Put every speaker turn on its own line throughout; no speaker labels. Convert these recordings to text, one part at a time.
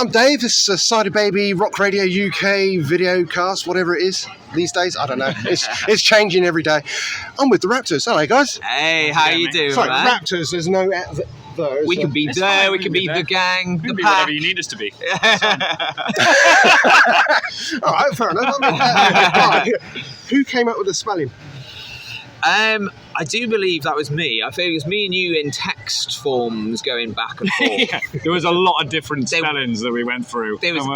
I'm Dave. This is Cyderbaby Rock Radio UK video cast, whatever it is these days. I don't know. It's changing every day. I'm with the Raptors. Hello, guys.
Hey, how you doing,
Sorry,
man?
Raptors. There's no those.
We can be there. We can be the gang,
We
the
can be
pack.
whatever you need us to be.
All right, fair enough. Right. Who came up with the spelling?
I do believe that was me. I think it was me and you in text forms going back and forth.
Yeah, there was a lot of different spellings that we went through.
There was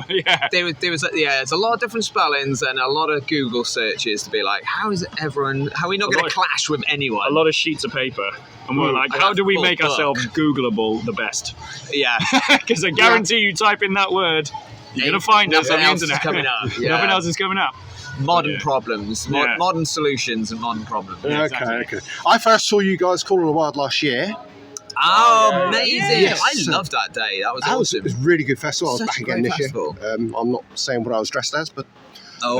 there's a lot of different spellings and a lot of Google searches to be like, how are we not going to clash with anyone?
A lot of sheets of paper. And we're like, how do we make ourselves Googleable the best?
Yeah.
Because I guarantee you type in that word, you're going to find us on the
Nothing else is
internet.
coming up. Yeah.
Nothing else is coming up.
Modern problems, modern solutions and modern problems.
Yeah, exactly.
Okay. I first saw you guys Call of the Wild last year.
Oh, amazing!
Yes.
I loved that day. That was awesome.
It was a really good festival. I was
Such
back
a
again
great
this year.
festival.
I'm not saying what I was dressed as, but
Oh,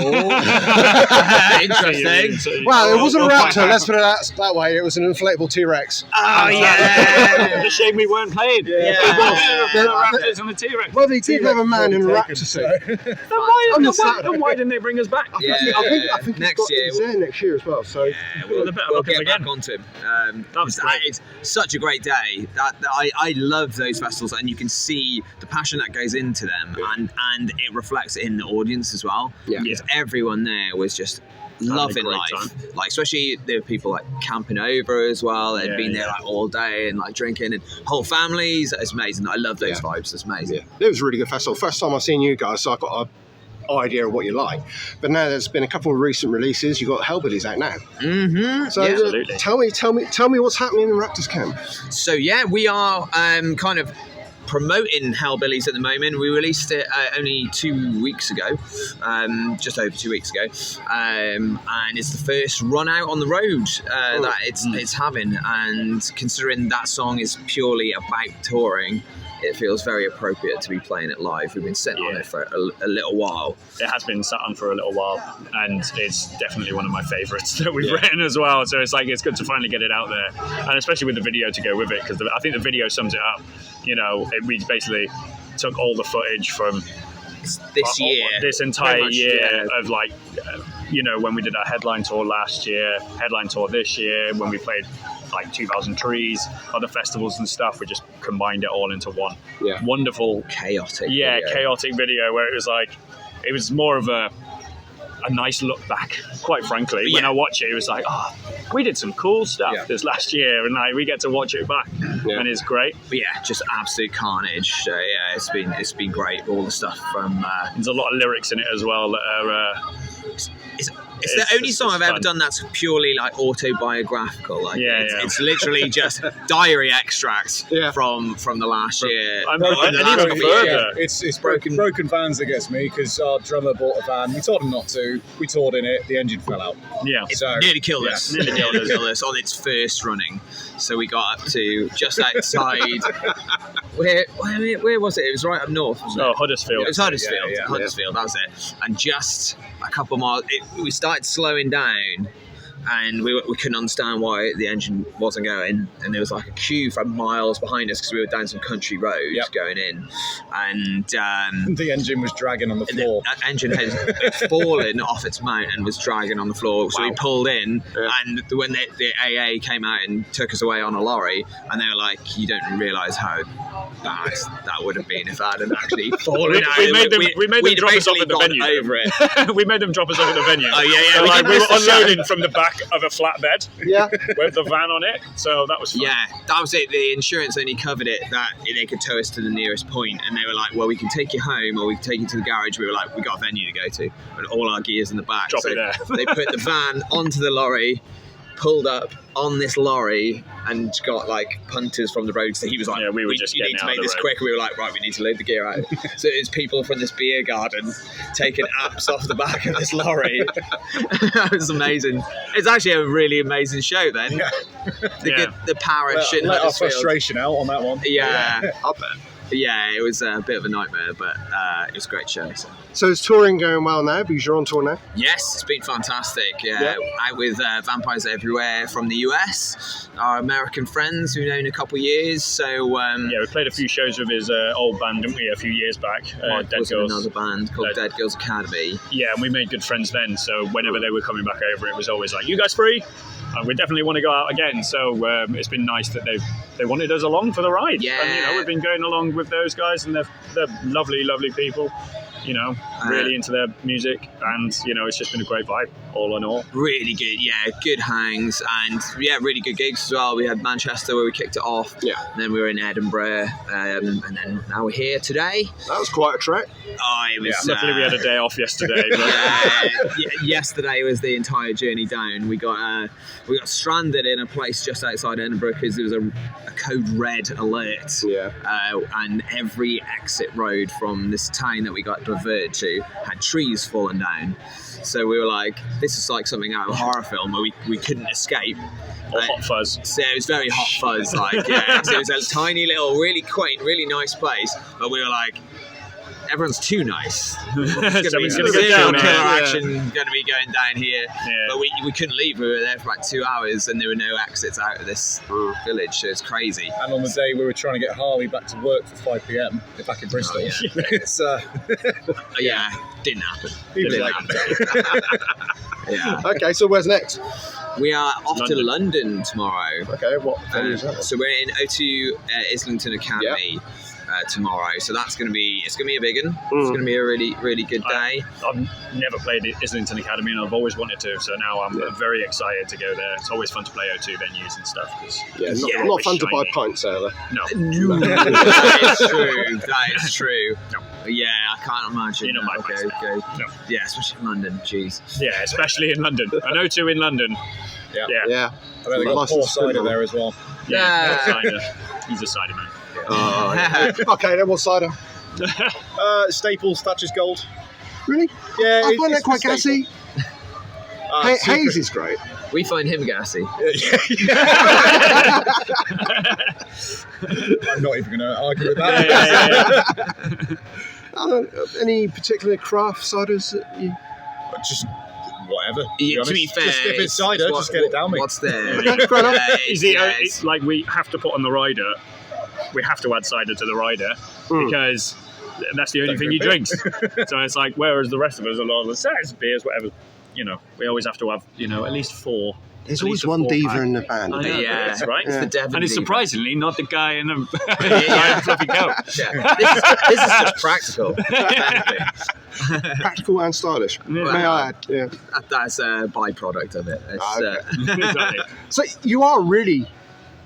interesting.
well, it wasn't a raptor. Let's put it that way. It was an inflatable T-Rex.
Oh yeah.
It's a shame we weren't playing.
Yeah.
The Raptors and the T-Rex.
Well, they did have a man in a raptor suit.
Then why didn't they bring us back?
Yeah.
I think
Next year.
he's there next year as well. So
Well, they better
We'll
look
get
again.
back onto him.
was great.
It's such a great day. I love those festivals, and you can see the passion that goes into them, and it reflects in the audience as well.
Yeah.
Because everyone there was just loving
great
life.
time.
Like, especially there were people like camping over as well. They'd been there
yeah.
like all day and like drinking, and whole families. It's amazing. I love those vibes. It's amazing.
it was a really good festival. First time I've seen you guys, so I've got an idea of what you like. But now there's been a couple of recent releases. You've got Hellbillies out now.
Mm-hmm.
So
absolutely.
Tell me what's happening in Raptors camp.
So yeah, we are kind of promoting Hellbillies at the moment. We released it only 2 weeks ago, just over 2 weeks ago, and it's the first run out on the road that it's having. And considering that song is purely about touring, it feels very appropriate to be playing it live. We've been sitting on it for a little while.
It has been sat on for a little while, and it's definitely one of my favourites that we've written as well. So it's good to finally get it out there, and especially with the video to go with it, because I think the video sums it up. You know, we basically took all the footage from
This year,
this entire
pretty much,
year of like, you know, when we did our headline tour last year, headline tour this year, when we played like 2,000 Trees, other festivals and stuff, we just combined it all into one wonderful,
chaotic
video where it was more of a nice look back, quite frankly. When I watch it, it was like, oh, we did some cool stuff this last year, and like we get to watch it back, and it's great.
But yeah, just absolute carnage. So yeah, it's been great. All the stuff from
there's a lot of lyrics in it as well that are
it's the only song I've ever done that's purely like autobiographical. Like it's literally just diary extracts from the last year.
And even further,
it's broken vans that gets me, because our drummer bought a van. We told him not to. We toured in it. The engine fell out.
Yeah,
it nearly killed us. Nearly killed us on its first running. So we got up to just outside. Where was it? It was right up north, wasn't it?
Huddersfield.
It was Huddersfield. Huddersfield, that was it. And just a couple miles, we started slowing down, and we couldn't understand why the engine wasn't going, and there was like a queue for miles behind us because we were down some country roads going in, and
the engine was dragging on the floor.
The engine had fallen off its mount and was dragging on the floor. So we pulled in, and when the AA came out and took us away on a lorry, and they were like, "You don't realise how bad that would have been if that had actually fallen out."
We made them drop us off at the venue.
Over it.
We made them drop us off at the venue.
Oh yeah.
So, like, we were unloading from the back of a flatbed with the van on it, so that was fun.
Yeah, that was it. The insurance only covered it that they could tow us to the nearest point, and they were like, well, we can take you home or we can take you to the garage. We were like, we got a venue to go to, and all our gear's in the back.
Drop it there.
They put the van onto the lorry, pulled up on this lorry, and got like punters from the road. So he was like,
we were
you
just
need to make this quick. We were like, right, we need to load the gear out. So it was people from this beer garden taking apps off the back of this lorry. That was amazing. It's actually a really amazing show then. The parish in
let our
Huddersfield.
frustration out on that one.
Yeah.
I bet.
Yeah, it was a bit of a nightmare, but it was a great show.
So is touring going well now? Because you're on tour now.
Yes, it's been fantastic. Yeah. Out with Vampires Everywhere from the US, our American friends who've known a couple of years. So
we played a few shows with his old band, didn't we, a few years back? Dead Girls.
Another band called Dead Girls Academy.
Yeah, and we made good friends then. So whenever they were coming back over, it was always like, "You guys free?" And we definitely want to go out again. So it's been nice that they wanted us along for the ride.
Yeah.
And, we've been going along with those guys, and they're lovely, lovely people. Really into their music, and it's just been a great vibe, all in all.
Really good, good hangs, and really good gigs as well. We had Manchester where we kicked it off, and then we were in Edinburgh, and then now we're here today.
That was quite a trek.
Oh, it was.
Luckily, we had a day off yesterday.
Yesterday was the entire journey down. We got stranded in a place just outside Edinburgh because there was a code red alert. And every exit road from this town that we got diverted to had trees fallen down. So we were like, this is like something out of a horror film where we couldn't escape.
Or Hot Fuzz.
So it was very Hot Fuzz, So it was a tiny little, really quaint, really nice place. But we were like, everyone's too nice. It's going to be serial killer action going to be going down here. But we couldn't leave. We were there for like 2 hours and there were no exits out of this village. So it's crazy.
And on the day we were trying to get Harley back to work for 5 p.m. back in Bristol. It's
didn't happen.
Okay, so where's next?
We are off to London tomorrow.
Okay, what venue is that?
So we're in O2 Islington Academy. Tomorrow, so it's going to be a big one. It's going to be a really, really good day.
I've never played at Islington Academy, and I've always wanted to. So now I'm very excited to go there. It's always fun to play O2 venues and stuff.
Not fun to buy pints out of there.
No.
That is true. No. Yeah, I can't imagine. Go. No. Yeah, especially in London. Jeez.
Yeah, especially in London. An O2 in London.
Yeah.
Yeah.
I bet they got Paul Cyder there as well.
Yeah. He's a cider man.
Okay, then what cider?
Staples, Thatcher's Gold.
Really?
Yeah.
I find that quite gassy. Hayes is great.
We find him gassy.
I'm not even going to argue with that.
Any particular craft ciders that you...
Just whatever.
To be fair,
just if it's cider, just get it down me.
What's there?
It's like we have to put on the rider. We have to add cider to the rider because that's the only thing he drinks. So it's like, whereas the rest of us, a lot of the size beers, whatever, we always have to have, at least 4.
There's always one diva in the band.
That's right.
It's the Devon
and it's
diva.
Surprisingly not the guy in the fluffy coat.
This is just practical.
Practical and stylish. May I add? Yeah.
That's a byproduct of it.
Exactly.
So you are really,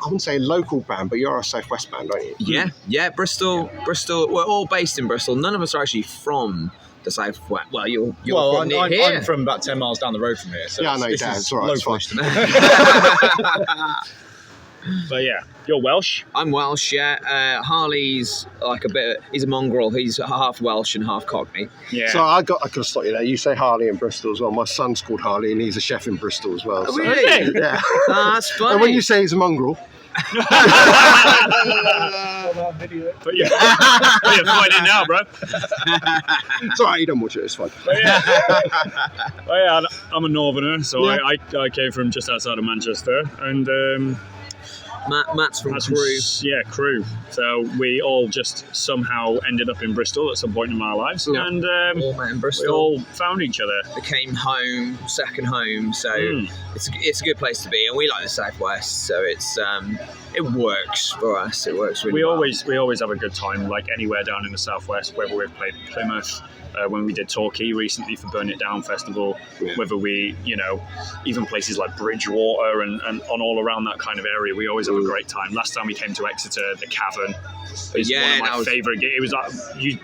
I wouldn't say a local band, but you are a Southwest band, aren't you?
Yeah. Bristol. We're all based in Bristol. None of us are actually from the Southwest. Well, you're from near here.
I'm from about 10 miles down the road from here. So
I know your dad. It's all right. It's fine.
But yeah, you're Welsh.
I'm Welsh, yeah. Harley's like he's a mongrel. He's half Welsh and half Cockney.
Yeah.
So I got to stop you there. You say Harley in Bristol as well. My son's called Harley and he's a chef in Bristol as well.
Oh,
so.
really?
Yeah.
That's funny.
And when you say he's a mongrel...
But you're fighting now, bro.
It's all right, you don't watch it, it's fine.
I'm a northerner, so I came from just outside of Manchester, and
Matt's from Crewe.
Crewe. So we all just somehow ended up in Bristol at some point in our lives, and
all met in Bristol.
we all found each other.
Became home, second home. So it's a good place to be, and we like the Southwest. So it works for us. It works really well.
We always have a good time, like anywhere down in the Southwest. Whether we've played Plymouth, when we did Torquay recently for Burn It Down Festival, whether we, even places like Bridgewater and on all around that kind of area, we always have a great time. Last time we came to Exeter, the Cavern is one of my favourite gigs. It was like,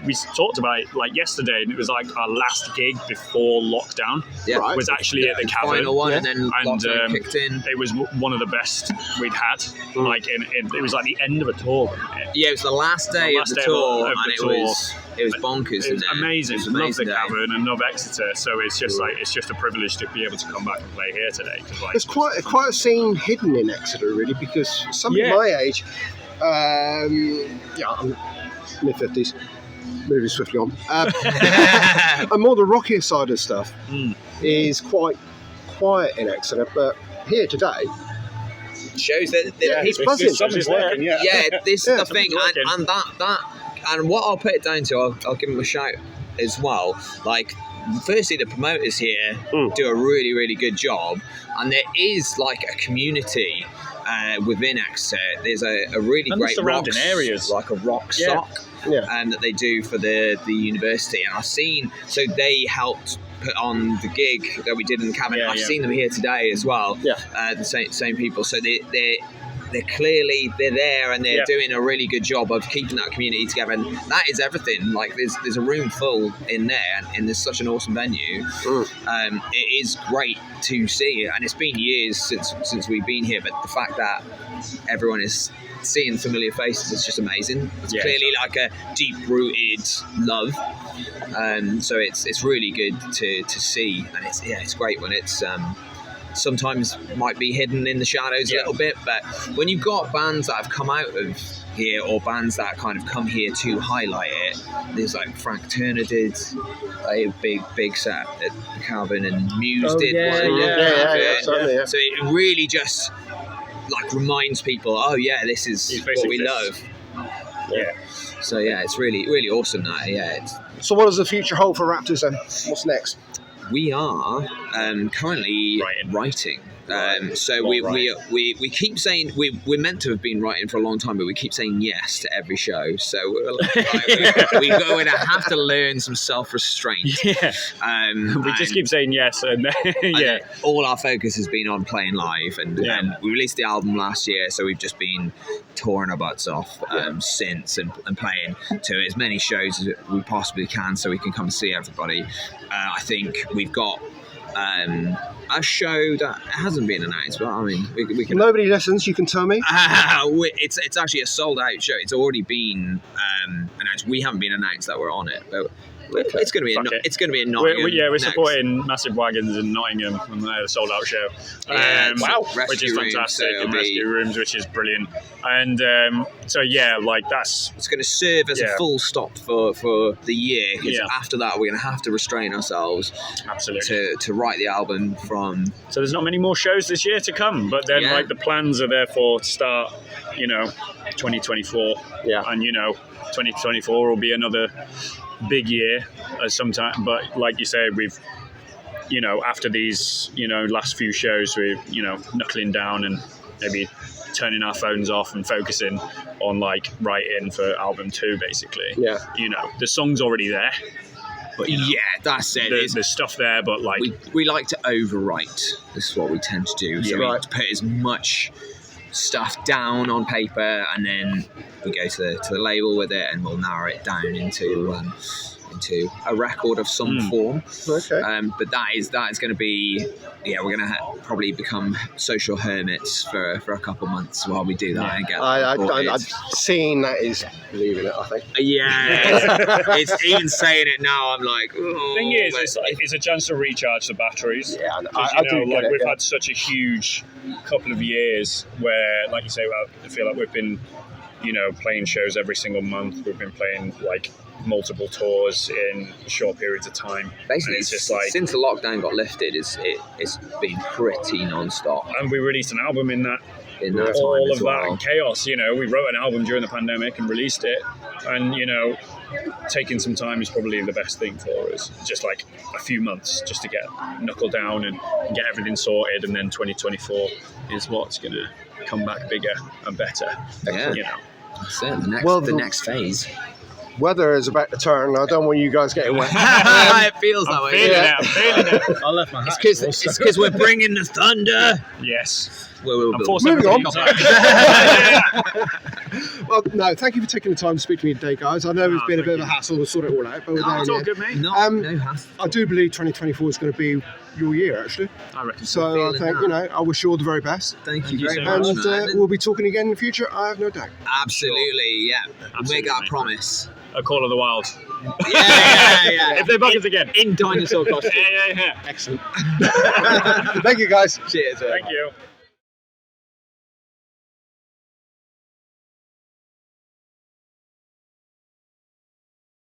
we talked about it like yesterday, and it was like our last gig before lockdown.
Right.
Was actually at the Cavern.
Final one, and then lockdown kicked in.
It was one of the best we'd had. Like it was like the end of a tour.
Yeah, it was the last day of the tour, and it was bonkers.
It was amazing. Love the
day.
Cavern and love Exeter. So it's just it's just a privilege to be able to come back and play here today.
There's quite a scene hidden in Exeter, really, because somebody my age, I'm mid-50s. Moving swiftly on. And more the rockier side of stuff is quite quiet in Exeter, but here today,
Shows that
it's buzzing.
Something's working, yeah.
this is the thing, and that and what I'll put it down to, I'll give them a shout as well. Like, firstly, the promoters here do a really, really good job, and there is like a community within Exeter. There's a really
And
great
surrounding areas,
like a rock sock, that they do for the university. And I've seen, so they helped put on the gig that we did in the cabin. I've seen them here today as well. The same people. So they're clearly there, and they're doing a really good job of keeping that community together. And that is everything. Like, there's a room full in there, and there's such an awesome venue. It is great to see, and it's been years since we've been here. But the fact that everyone is seeing familiar faces is just amazing. It's clearly like a deep-rooted love. So it's really good to see, and it's great when it's sometimes might be hidden in the shadows a little bit, but when you've got bands that have come out of here, or bands that kind of come here to highlight it, there's like Frank Turner did a big set at the Cabin, and Muse did one. So it really just like reminds people, this is what we love. So it's really, really awesome that
So what does the future hold for Raptors then? What's next?
We are currently writing. So we keep saying we're meant to have been writing for a long time, but we keep saying yes to every show. So we're going to have to learn some self-restraint.
We just keep saying yes, and then,
all our focus has been on playing live, and we released the album last year, so we've just been touring our butts off since, and playing to as many shows as we possibly can, so we can come and see everybody. I think we've got a show that hasn't been announced, but I mean, we can.
Nobody listens. You can tell me.
It's actually a sold out show. It's already been announced. We haven't been announced that we're on it, but it's going to be in Nottingham.
We're supporting Massive Wagons in Nottingham on the sold out show. Which is fantastic.
So
Rescue Rooms, which is brilliant. And that's
it's going to serve as a full stop for the year, because after that we're going to have to restrain ourselves to write the album from.
So there's not many more shows this year to come, but then the plans are therefore to start 2024 and 2024 will be another big year sometime. But like you say, we've after these last few shows, we're knuckling down and maybe turning our phones off and focusing on like writing for album 2 basically. The song's already there, but
that's it.
There's stuff there, but like
we like to overwrite. This is what we tend to do. So we put as much stuff down on paper, and then we go to the label with it, and we'll narrow it down into a record of some form. But that is going to be we're going to probably become social hermits for a couple of months while we do that and get
I've seen that is believing it, I think.
It's even saying it now, I'm like,
the thing is, it's a chance to recharge the batteries. We've had such a huge couple of years where, like you say, I feel like we've been playing shows every single month. We've been playing like multiple tours in short periods of time.
Basically,
it's just like,
since the lockdown got lifted, it's been pretty non-stop.
And we released an album in that
all
of that and chaos. We wrote an album during the pandemic and released it, and taking some time is probably the best thing for us. Just like a few months just to get knuckle down and get everything sorted, and then 2024 is what's going to come back bigger and better.
That's it. The next phase.
Weather is about to turn. I don't want you guys getting wet.
It feels that way.
I'm feeling it.
I left my hat.
It's because we're bringing the thunder.
Yes.
Moving on. Well, no, thank you for taking the time to speak to me today, guys. I know it's been a bit of a hassle to sort it all out, but we're there.
It's all good, mate.
No hassle.
I do believe 2024 is going to be your year, actually.
I reckon
so. I think I wish you all the very best.
Thank you very
much.
And
we'll be talking again in the future. I have no doubt.
Absolutely, Absolutely, make that promise.
A Call of the Wild.
Yeah.
If they bug us again.
In dinosaur costume.
Yeah.
Excellent. Thank you, guys.
Cheers.
Thank you.